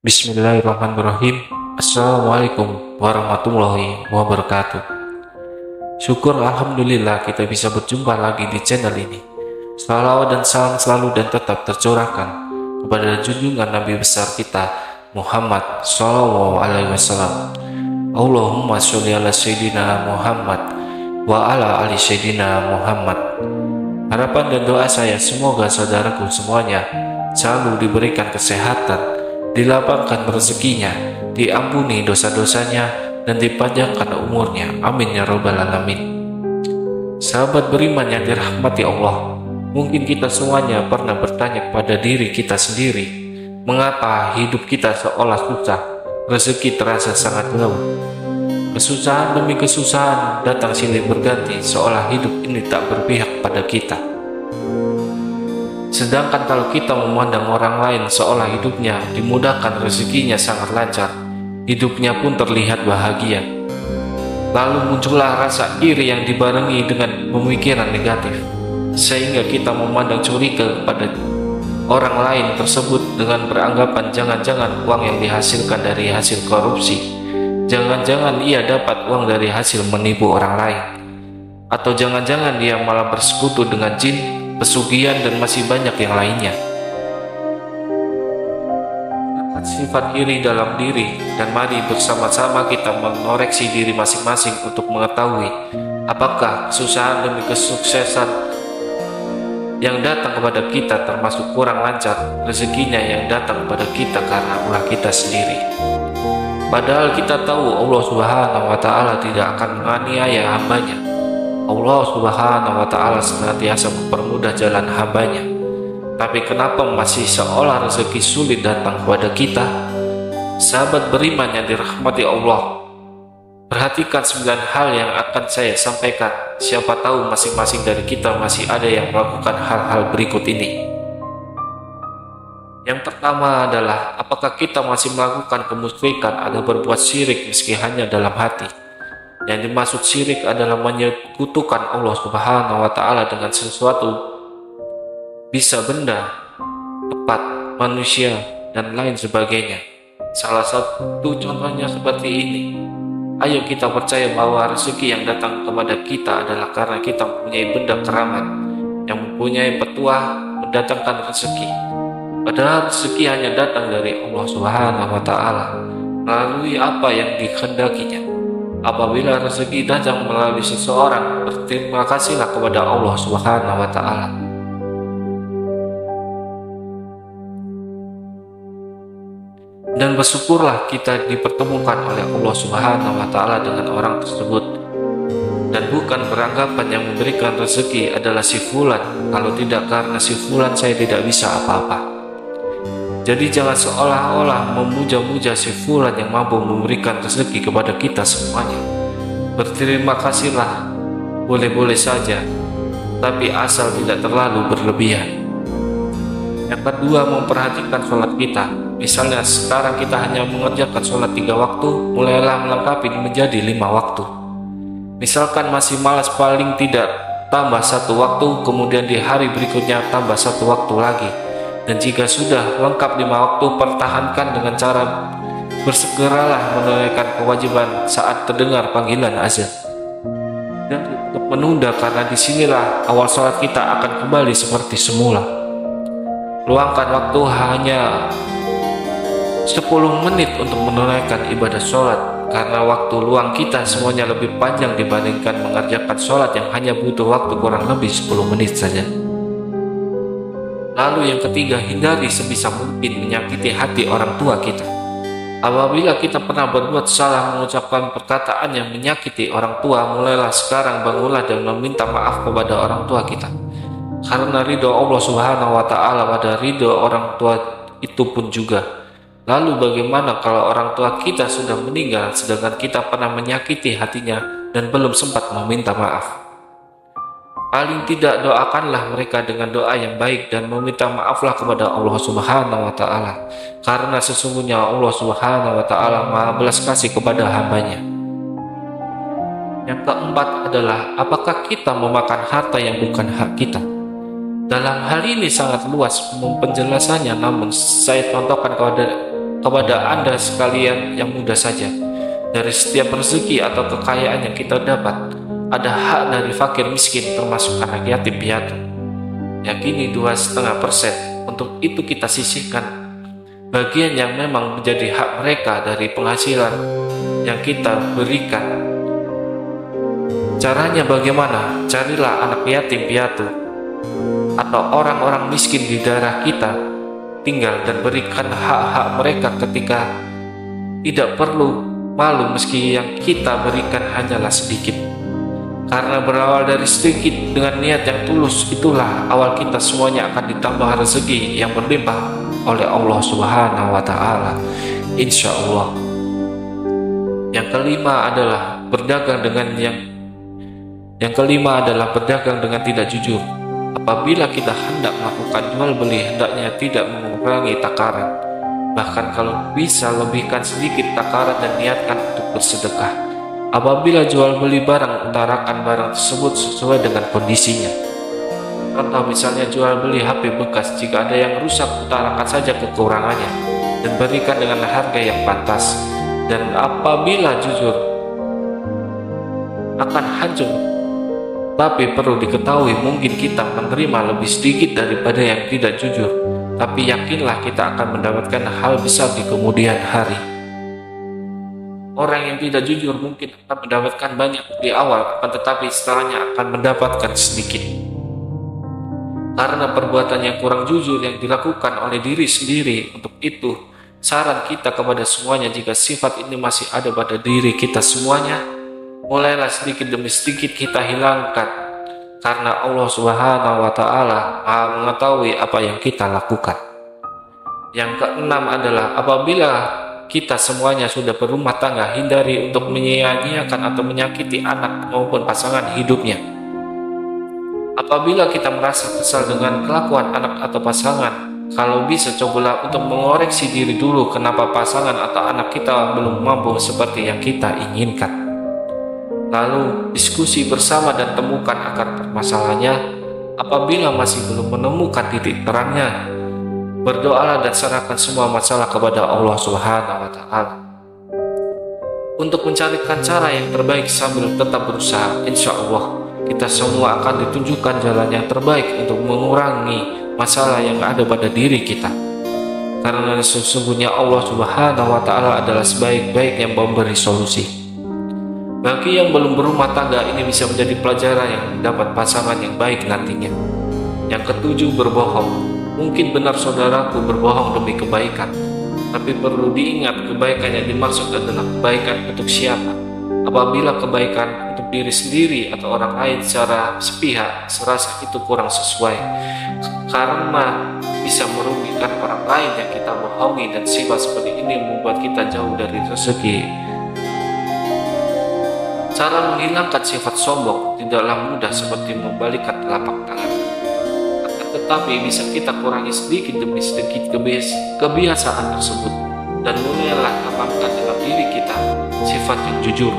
Bismillahirrahmanirrahim. Assalamualaikum warahmatullahi wabarakatuh. Syukur alhamdulillah kita bisa berjumpa lagi di channel ini. Salawat dan salam selalu dan tetap tercurahkan kepada junjungan Nabi besar kita Muhammad Sallallahu Alaihi Wasallam. Allahumma sholli ala Sayyidina Muhammad wa ala ali Sayyidina Muhammad. Harapan dan doa saya semoga saudaraku semuanya selalu diberikan kesehatan, dilapangkan rezekinya, diampuni dosa-dosanya, dan dipanjangkan umurnya. Amin ya rabbal alamin. Sahabat beriman yang dirahmati Allah, mungkin kita semuanya pernah bertanya kepada diri kita sendiri, mengapa hidup kita seolah susah, rezeki terasa sangat jauh. Kesusahan demi kesusahan datang silih berganti, seolah hidup ini tak berpihak pada kita. Sedangkan kalau kita memandang orang lain seolah hidupnya dimudahkan, rezekinya sangat lancar, hidupnya pun terlihat bahagia. Lalu muncullah rasa iri yang dibarengi dengan pemikiran negatif, sehingga kita memandang curiga kepada orang lain tersebut dengan beranggapan jangan-jangan uang yang dihasilkan dari hasil korupsi, jangan-jangan ia dapat uang dari hasil menipu orang lain, atau jangan-jangan dia malah bersekutu dengan jin, pesugihan, dan masih banyak yang lainnya. Sifat iri dalam diri, dan mari bersama-sama kita mengoreksi diri masing-masing untuk mengetahui apakah kesusahan demi kesuksesan yang datang kepada kita termasuk kurang lancar, rezekinya yang datang kepada kita karena ulah kita sendiri. Padahal kita tahu Allah Subhanahu wa Ta'ala tidak akan menganiaya hambanya. Allah Subhanahu wa Ta'ala senantiasa mempermudah jalan hambanya. Tapi kenapa masih seolah rezeki sulit datang kepada kita? Sahabat beriman yang dirahmati Allah, perhatikan 9 hal yang akan saya sampaikan. Siapa tahu masing-masing dari kita masih ada yang melakukan hal-hal berikut ini. Yang pertama adalah, apakah kita masih melakukan kemusyrikan atau berbuat syirik meski hanya dalam hati? Yang dimaksud syirik adalah menyekutukan Allah Subhanahu wa Ta'ala dengan sesuatu, bisa benda, tempat, manusia, dan lain sebagainya. Salah satu contohnya seperti ini. Ayo kita percaya bahwa rezeki yang datang kepada kita adalah karena kita mempunyai benda keramat yang mempunyai petuah mendatangkan rezeki. Padahal rezeki hanya datang dari Allah Subhanahu wa Ta'ala melalui apa yang dikehendakinya. Apabila rezeki datang melalui seseorang, berterima kasihlah kepada Allah Subhanahu wa Ta'ala. Dan bersyukurlah kita dipertemukan oleh Allah Subhanahu wa Ta'ala dengan orang tersebut. Dan bukan beranggapan yang memberikan rezeki adalah si fulan, kalau tidak karena si fulan saya tidak bisa apa-apa. Jadi jangan seolah-olah memuja-muja si fulan yang mampu memberikan rezeki kepada kita semuanya. Berterima kasihlah, boleh-boleh saja, tapi asal tidak terlalu berlebihan. Yang kedua, memperhatikan sholat kita. Misalnya sekarang kita hanya mengerjakan sholat 3 waktu, mulailah melengkapi menjadi 5 waktu. Misalkan masih malas, paling tidak tambah 1 waktu, kemudian di hari berikutnya tambah 1 waktu lagi. Dan jika sudah lengkap 5 waktu, pertahankan dengan cara bersegeralah menunaikan kewajiban saat terdengar panggilan azan. Dan untuk menunda, karena disinilah awal sholat kita akan kembali seperti semula. Luangkan waktu hanya 10 menit untuk menunaikan ibadah sholat, karena waktu luang kita semuanya lebih panjang dibandingkan mengerjakan sholat yang hanya butuh waktu kurang lebih 10 menit saja. Lalu yang ketiga, hindari sebisa mungkin menyakiti hati orang tua kita. Apabila kita pernah berbuat salah mengucapkan perkataan yang menyakiti orang tua, mulailah sekarang bangunlah dan meminta maaf kepada orang tua kita. Karena ridho Allah Subhanahu wa Ta'ala pada ridho orang tua itu pun juga. Lalu bagaimana kalau orang tua kita sudah meninggal sedangkan kita pernah menyakiti hatinya dan belum sempat meminta maaf? Paling tidak doakanlah mereka dengan doa yang baik dan meminta maaflah kepada Allah Subhanahu wa Ta'ala, karena sesungguhnya Allah Subhanahu wa Ta'ala Maha belas kasih kepada hambanya. Yang keempat adalah, apakah kita memakan harta yang bukan hak kita? Dalam hal ini sangat luas penjelasannya, namun saya contohkan kepada Anda sekalian yang mudah saja. Dari setiap rezeki atau kekayaan yang kita dapat, ada hak dari fakir miskin termasuk anak yatim piatu. Yakini 2,5%. Untuk itu kita sisihkan bagian yang memang menjadi hak mereka dari penghasilan yang kita berikan. Caranya bagaimana? Carilah anak yatim piatu atau orang-orang miskin di daerah kita tinggal dan berikan hak-hak mereka ketika tidak perlu malu meski yang kita berikan hanyalah sedikit. Karena berawal dari sedikit dengan niat yang tulus, itulah awal kita semuanya akan ditambah rezeki yang berlimpah oleh Allah Subhanahu wa Ta'ala, insya Allah. Yang kelima adalah berdagang dengan tidak jujur. Apabila kita hendak melakukan jual beli, hendaknya tidak mengurangi takaran. Bahkan kalau bisa lebihkan sedikit takaran dan niatkan untuk bersedekah. Apabila jual beli barang, utarakan barang tersebut sesuai dengan kondisinya. Contoh misalnya jual beli HP bekas, jika ada yang rusak utarakan saja kekurangannya dan berikan dengan harga yang pantas. Dan apabila jujur akan hancur, tapi perlu diketahui mungkin kita menerima lebih sedikit daripada yang tidak jujur, tapi yakinlah kita akan mendapatkan hal besar di kemudian hari. Orang yang tidak jujur mungkin akan mendapatkan banyak di awal, akan tetapi setelahnya akan mendapatkan sedikit. Karena perbuatan yang kurang jujur yang dilakukan oleh diri sendiri. Untuk itu, saran kita kepada semuanya, jika sifat ini masih ada pada diri kita semuanya, mulailah sedikit demi sedikit kita hilangkan. Karena Allah Subhanahu wa Ta'ala Maha mengetahui apa yang kita lakukan. Yang keenam adalah apabila kita semuanya sudah berumah tangga, hindari untuk menyia-nyiakan atau menyakiti anak maupun pasangan hidupnya. Apabila kita merasa kesal dengan kelakuan anak atau pasangan, kalau bisa cobalah untuk mengoreksi diri dulu kenapa pasangan atau anak kita belum mampu seperti yang kita inginkan. Lalu diskusi bersama dan temukan akar permasalahannya. Apabila masih belum menemukan titik terangnya, berdoalah dan serahkan semua masalah kepada Allah Subhanahu wa Ta'ala. Untuk mencarikan cara yang terbaik sambil tetap berusaha, insya Allah kita semua akan ditunjukkan jalan yang terbaik untuk mengurangi masalah yang ada pada diri kita. Karena sesungguhnya Allah Subhanahu wa Ta'ala adalah sebaik-baik yang memberi solusi. Bagi yang belum berumah tangga, ini bisa menjadi pelajaran yang mendapat pasangan yang baik nantinya. Yang ketujuh, berbohong. Mungkin benar saudaraku berbohong demi kebaikan, tapi perlu diingat kebaikan yang dimaksud adalah kebaikan untuk siapa. Apabila kebaikan untuk diri sendiri atau orang lain secara sepihak, serasa itu kurang sesuai, karena bisa merugikan orang lain yang kita bohongi, dan sifat seperti ini membuat kita jauh dari rezeki. Cara menghilangkan sifat sombong tidaklah mudah seperti membalikkan telapak tangan. Tetapi bisa kita kurangi sedikit demi sedikit kebiasaan tersebut, dan mulailah tanamkan dalam diri kita sifat yang jujur.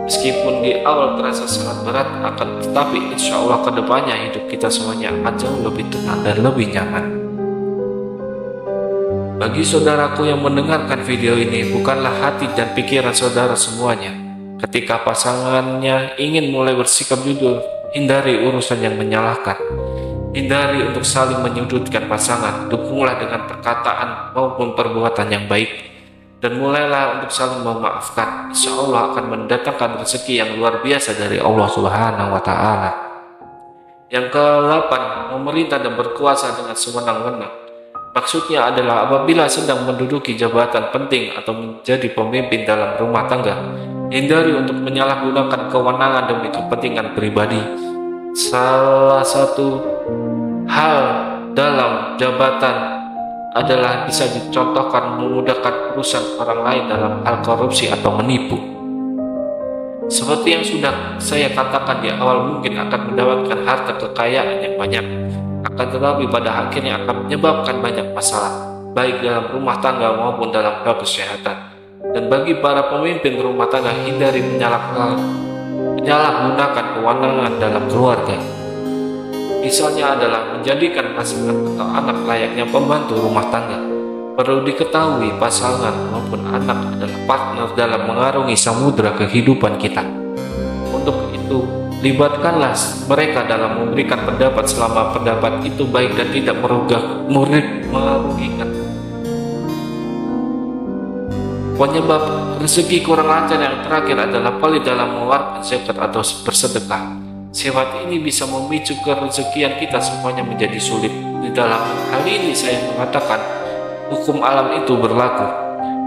Meskipun di awal terasa sangat berat, akan tetapi insya Allah kedepannya hidup kita semuanya akan jauh lebih tenang dan lebih nyaman. Bagi saudaraku yang mendengarkan video ini, bukanlah hati dan pikiran saudara semuanya. Ketika pasangannya ingin mulai bersikap jujur, hindari urusan yang menyalahkan. Hindari untuk saling menyudutkan pasangan, dukunglah dengan perkataan maupun perbuatan yang baik, dan mulailah untuk saling memaafkan. Insya Allah akan mendatangkan rezeki yang luar biasa dari Allah Subhanahu wa Ta'ala. Yang ke-8, memerintah dan berkuasa dengan sewenang-wenang. Maksudnya adalah apabila sedang menduduki jabatan penting atau menjadi pemimpin dalam rumah tangga, hindari untuk menyalahgunakan kewenangan demi kepentingan pribadi. Salah satu hal dalam jabatan adalah bisa dicontohkan memudahkan urusan orang lain dalam hal korupsi atau menipu. Seperti yang sudah saya katakan di awal, mungkin akan mendapatkan harta kekayaan yang banyak, akan tetapi pada akhirnya akan menyebabkan banyak masalah, baik dalam rumah tangga maupun dalam hal kesehatan. Dan bagi para pemimpin rumah tangga, hindari menyalahgunakan kewenangan dalam keluarga. Misalnya adalah menjadikan pasangan atau anak layaknya pembantu rumah tangga. Perlu diketahui pasangan maupun anak adalah partner dalam mengarungi samudera kehidupan kita. Untuk itu, libatkanlah mereka dalam memberikan pendapat selama pendapat itu baik dan tidak merugikan. Penyebab rezeki kurang lancar yang terakhir adalah pelit dalam mengeluarkan zakat atau bersedekah. Sifat ini bisa memicu kerezekian kita semuanya menjadi sulit. Di dalam hal ini saya mengatakan hukum alam itu berlaku.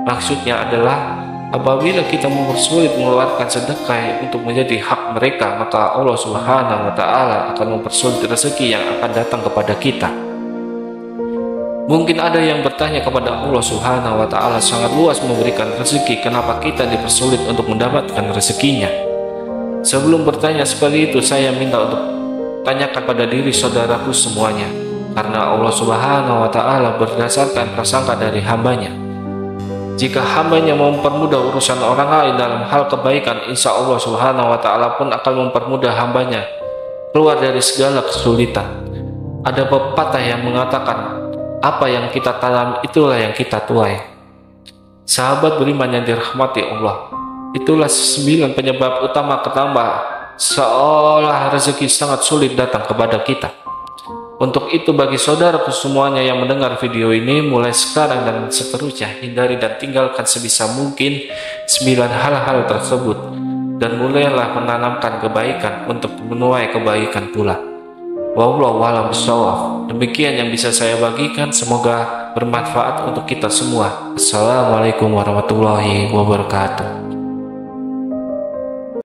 Maksudnya adalah apabila kita mempersulit mengeluarkan sedekah untuk menjadi hak mereka, maka Allah Subhanahu wa Ta'ala akan mempersulit rezeki yang akan datang kepada kita. Mungkin ada yang bertanya kepada Allah Subhanahu wa Ta'ala sangat luas memberikan rezeki, kenapa kita dipersulit untuk mendapatkan rezekinya? Sebelum bertanya seperti itu, saya minta untuk tanyakan pada diri saudaraku semuanya, karena Allah Subhanahu wa Ta'ala berdasarkan prasangka dari hambanya. Jika hambanya mempermudah urusan orang lain dalam hal kebaikan, insya Allah Subhanahu wa Ta'ala pun akan mempermudah hambanya keluar dari segala kesulitan. Ada pepatah yang mengatakan, apa yang kita tanam itulah yang kita tuai. Sahabat beriman yang dirahmati Allah, itulah 9 penyebab utama ketambah seolah rezeki sangat sulit datang kepada kita. Untuk itu bagi saudaraku semuanya yang mendengar video ini, mulai sekarang dan seterusnya hindari dan tinggalkan sebisa mungkin 9 hal-hal tersebut, dan mulailah menanamkan kebaikan untuk menuai kebaikan pula. Wallahu a'lam bishawab. Demikian yang bisa saya bagikan, semoga bermanfaat untuk kita semua. Assalamualaikum warahmatullahi wabarakatuh.